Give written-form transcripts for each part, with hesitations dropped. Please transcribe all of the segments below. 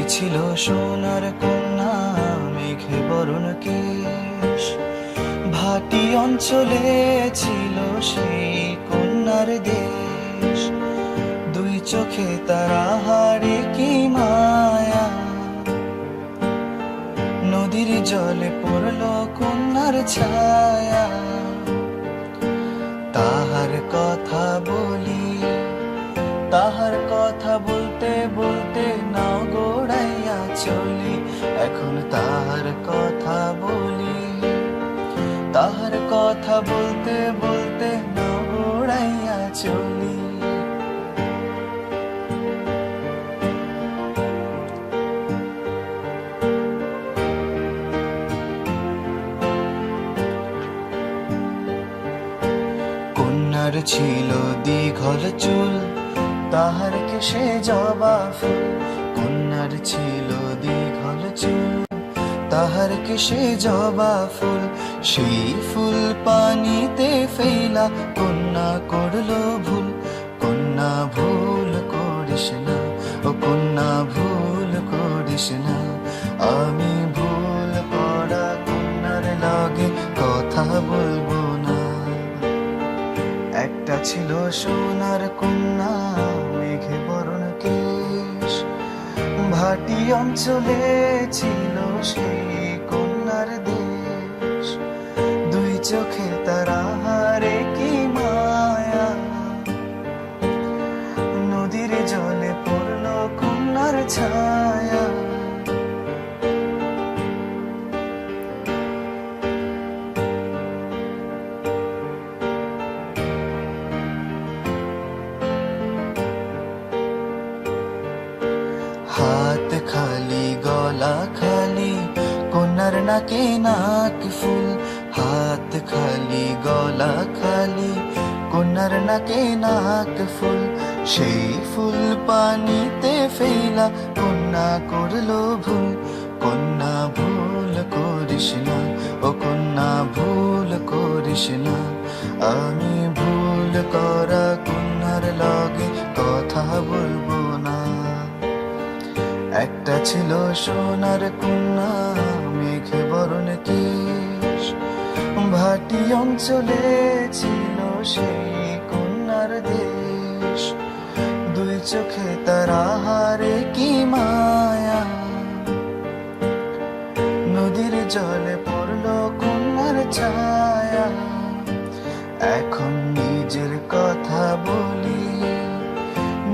ছিল সোনার কন্যা, মেঘে বরণ কেশ। ভাটি অঞ্চলে ছিল সেই কন্যার দেশ। দুই চোখে তারা হারে কি মায়া, নদীর জলে পড়ল কন্যার ছায়া। তাহার কথা বলি, তাহার কথা বলতে বলতে নাও গোড়াইয়া চলি। এখন তাহার কথা বলি, তাহার কথা বলতে বলতে নাও গোড়াইয়া চলি। কন্যার ছিল দীঘল চুল, তাহার কেশে জবা ফুল। কন্যার ছিল দীঘল চুল, তাহার কেশে জবা ফুল। সেই ফুল পানিতে ফেলা কন্যা করলো ভুল। কন্যা ভুল করিস না, ও কন্যা ভুল করিস না। আমি ভুল করা কন্যার লগে কথা বলবো না। একটা ছিল সোনার কন্যা, মেঘে বরণ কেশ। ভাটি অঞ্চলে ছিল সেই কন্যার দেশ। দুই চোখে তারা হারে কি মায়া, নদীর জলে পড়ল কন্যার ছায়া। হাত খালি গলা খালি, কন্যার নাকে নাক ফুল। হাত খালি গলা খালি, কন্যার নাকে নাক ফুল। সেই ফুল পানিতে ফেলা কন্যা করলো ভুল। কন্যা ভুল করিস না, ও কন্যা ভুল করিস না। আমি ভুল করা কন্যার লগে কথা বলবো না। একটা ছিল সোনার কন্যা, মেঘে বরণ কেশ। ভাটি অঞ্চলে ছিল সেই কন্যার দেশ। দুই চোখে তারা হারে কি মায়া, নদীর জলে পড়ল কন্যার ছায়া। এখন নিজের কথা বলি,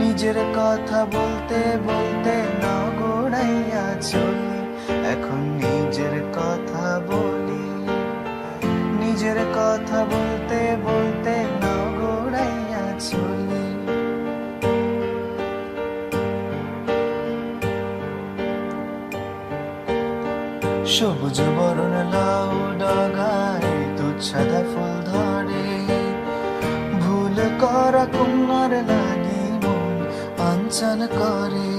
নিজের কথা বলতে বলতে না গোড়াইয়া চলি। এখন নিজের কথা বলি, নিজের কথা বলতে বলতে না গোড়াইয়া চলি। সবুজ বরণ লাউ ডগায় দুধ সাদা ফুল ধরে। ভুল করা কন্যার লাগি মন আনচান করে।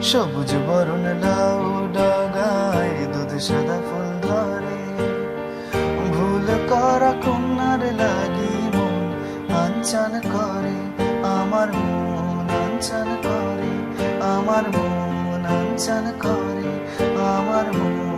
সবুজ বরণ লাউ ডগায় দুধ সাদা ফুল ধরে। ভুল করা কন্যার লাগি মন আনচান করে। আমার মন আনচান করে, আমার মন আনচান করে, আমার মন